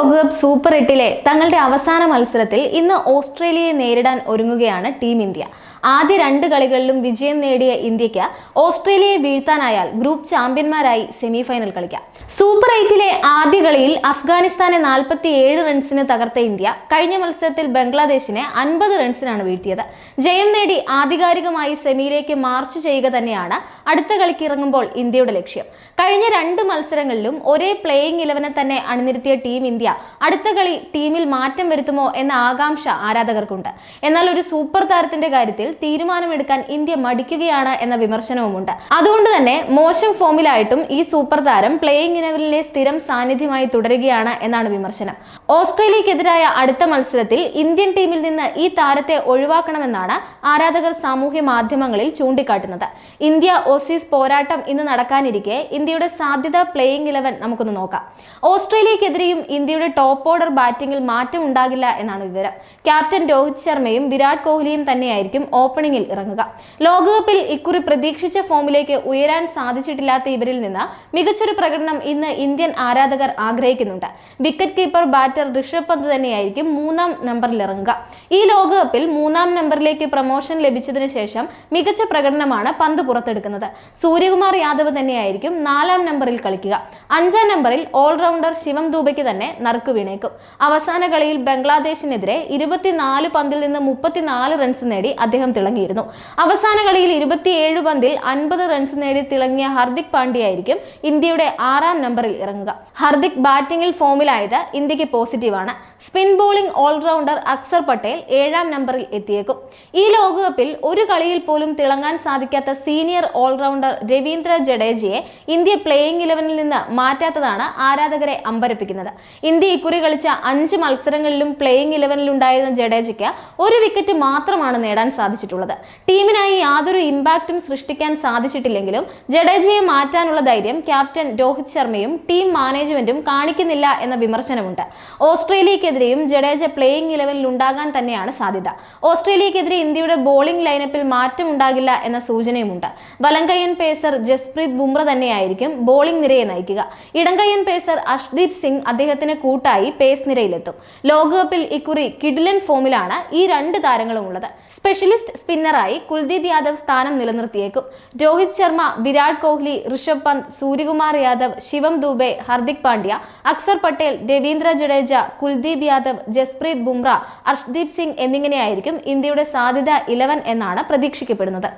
ലോകകപ്പ് സൂപ്പർ 8-ലെ തങ്ങളുടെ അവസാന മത്സരത്തിൽ ഇന്ന് ഓസ്ട്രേലിയയെ നേരിടാൻ ഒരുങ്ങുകയാണ് ടീം ഇന്ത്യ. ആദ്യ 2 കളികളിലും വിജയം നേടിയ ഇന്ത്യക്ക് ഓസ്ട്രേലിയയെ വീഴ്ത്താനായാൽ ഗ്രൂപ്പ് ചാമ്പ്യന്മാരായി സെമിഫൈനൽ കളിക്കാം. സൂപ്പർ 8-ലെ ആദ്യ കളിയിൽ അഫ്ഗാനിസ്ഥാനെ 47 റൺസിന് തകർത്ത ഇന്ത്യ കഴിഞ്ഞ മത്സരത്തിൽ ബംഗ്ലാദേശിനെ 50 റൺസിനാണ് വീഴ്ത്തിയത്. ജയം നേടി ആധികാരികമായി സെമിയിലേക്ക് മാർച്ച് ചെയ്യുക തന്നെയാണ് അടുത്ത കളിക്ക് ഇറങ്ങുമ്പോൾ ഇന്ത്യയുടെ ലക്ഷ്യം. കഴിഞ്ഞ 2 മത്സരങ്ങളിലും ഒരേ പ്ലേയിങ് 11 തന്നെ അണിനിരത്തിയ ടീം ഇന്ത്യ അടുത്ത കളി ടീമിൽ മാറ്റം വരുത്തുമോ എന്ന ആകാംക്ഷ ആരാധകർക്കുണ്ട്. എന്നാൽ ഒരു സൂപ്പർ താരത്തിന്റെ കാര്യത്തിൽ തീരുമാനമെടുക്കാൻ ഇന്ത്യ മടിക്കുകയാണ് എന്ന വിമർശനവുമുണ്ട്. അതുകൊണ്ട് തന്നെ മോശം ഫോമിലായിട്ടും ഈ സൂപ്പർ താരം പ്ലേയിങ് 11-ലെ സ്ഥിരം സാന്നിധ്യമായി തുടരുകയാണ് എന്നാണ് വിമർശനം. ഓസ്ട്രേലിയക്കെതിരായ അടുത്ത മത്സരത്തിൽ ഇന്ത്യൻ ടീമിൽ നിന്ന് ഈ താരത്തെ ഒഴിവാക്കണമെന്നാണ് ആരാധകർ സാമൂഹ്യ മാധ്യമങ്ങളിൽ ചൂണ്ടിക്കാട്ടുന്നത്. ഇന്ത്യ ഓസീസ് പോരാട്ടം ഇന്ന് നടക്കാനിരിക്കെ ഇന്ത്യയുടെ സാധ്യത പ്ലേയിങ് 11 നമുക്കൊന്ന് നോക്കാം. ഓസ്ട്രേലിയക്കെതിരെയും ഇന്ത്യയുടെ ടോപ്പ് ഓർഡർ ബാറ്റിംഗിൽ മാറ്റം ഉണ്ടാകില്ല എന്നാണ് വിവരം. ക്യാപ്റ്റൻ രോഹിത് ശർമ്മയും വിരാട് കോഹ്ലിയും തന്നെയായിരിക്കും ഓപ്പണിംഗിൽ ഇറങ്ങുക. ലോകകപ്പിൽ ഇക്കുറി പ്രതീക്ഷിച്ച ഫോമിലേക്ക് ഉയരാൻ സാധിച്ചിട്ടില്ലാത്ത ഇവരിൽ നിന്ന് മികച്ചൊരു പ്രകടനം ഇന്ന് ഇന്ത്യൻ ആരാധകർ ആഗ്രഹിക്കുന്നുണ്ട്. Wicket keeper batter Rishabh Pant തന്നെയായിരിക്കും 3-ാം നമ്പറിൽ ഇറങ്ങുക. ഈ ലോകകപ്പിൽ 3-ാം നമ്പറിലേക്ക് പ്രമോഷൻ ലഭിച്ചതിനു ശേഷം മികച്ച പ്രകടനമാണ് പന്ത് പുറത്തെടുക്കുന്നത്. സൂര്യകുമാർ യാദവ് തന്നെയായിരിക്കും 4-ാം നമ്പറിൽ കളിക്കുക. 5-ാം നമ്പറിൽ ഓൾറൗണ്ടർ ശിവം ദൂബയ്ക്ക് തന്നെ നറുക്ക് വീണേക്കും. അവസാന കളിയിൽ ബംഗ്ലാദേശിനെതിരെ 24 പന്തിൽ നിന്ന് 34 റൺസ് നേടി അദ്ദേഹം തിളങ്ങിയിരുന്നു. അവസാന കളിയിൽ 27 പന്തിൽ 50 റൺസ് നേടി തിളങ്ങിയ ഹർദിക് പാണ്ഡ്യയായിരിക്കും ഇന്ത്യയുടെ 6-ാം നമ്പറിൽ ഇറങ്ങുക. ഹർദിക് ബാറ്റിംഗിൽ ഫോമിലായത് ഇന്ത്യക്ക് പോസിറ്റീവാണ്. Spin bowling allrounder Axar Patel 7-ാം നമ്പറിൽ എത്തിയേക്കും. ഈ ലോകകപ്പിൽ ഒരു കളിയിൽ പോലും തിളങ്ങാൻ സാധിക്കാത്ത സീനിയർ ഓൾറൗണ്ടർ രവീന്ദ്ര ജഡേജയെ ഇന്ത്യ പ്ലേയിങ് 11-ൽ നിന്ന് മാറ്റാത്തതാണ് ആരാധകരെ അമ്പരപ്പിക്കുന്നത്. ഇന്ത്യ ഇക്കുറി കളിച്ച 5 മത്സരങ്ങളിലും പ്ലേയിങ് 11-ൽ ഉണ്ടായിരുന്ന ജഡേജയ്ക്ക് ഒരു വിക്കറ്റ് മാത്രമാണ് നേടാൻ സാധിച്ചിട്ടുള്ളത്. ടീമിനായി യാതൊരു ഇമ്പാക്റ്റും സൃഷ്ടിക്കാൻ സാധിച്ചിട്ടില്ലെങ്കിലും ജഡേജയെ മാറ്റാനുള്ള ധൈര്യം ക്യാപ്റ്റൻ രോഹിത് ശർമ്മയും ടീം മാനേജ്മെന്റും കാണിക്കുന്നില്ല എന്ന വിമർശനമുണ്ട്. ഓസ്ട്രേലിയക്കെതിരെയും ജഡേജ പ്ലേയിങ് 11-ൽ ഉണ്ടാകാൻ തന്നെയാണ് സാധ്യത. ഓസ്ട്രേലിയക്കെതിരെ ഇന്ത്യയുടെ ബോളിംഗ് ലൈനപ്പിൽ മാറ്റം ഉണ്ടാകില്ല എന്ന സൂചനയുമുണ്ട്. വലംകയ്യൻ പേസർ ജസ്പ്രീത് ബുംറ തന്നെയായിരിക്കും ബോളിംഗ് നിരയെ നയിക്കുക. ഇടംകയ്യൻ പേസർ അർഷ്ദീപ് സിംഗ് അദ്ദേഹത്തിന് കൂട്ടായി പേസ് നിരയിലെത്തും. ലോകകപ്പിൽ ഇക്കുറി കിഡിലൻ ഫോമിലാണ് ഈ 2 താരങ്ങളും ഉള്ളത്. സ്പെഷ്യലിസ്റ്റ് സ്പിന്നറായി കുൽദീപ് യാദവ് സ്ഥാനം നിലനിർത്തിയേക്കും. രോഹിത് ശർമ്മ, വിരാട് കോഹ്ലി, ഋഷഭ് പന്ത്, സൂര്യകുമാർ യാദവ്, ശിവം ദൂബെ, ഹർദിക് പാണ്ഡ്യ, അക്സർ പട്ടേൽ, രവീന്ദ്ര ജഡേജ, കുൽദീപ് യാദവ്, ജസ്പ്രീത് ബുംറ, അർഷ്ദീപ് സിംഗ് എന്നിങ്ങനെയായിരിക്കും ഇന്ത്യയുടെ സാധ്യത 11 എന്നാണ് പ്രതീക്ഷിക്കപ്പെടുന്നത്.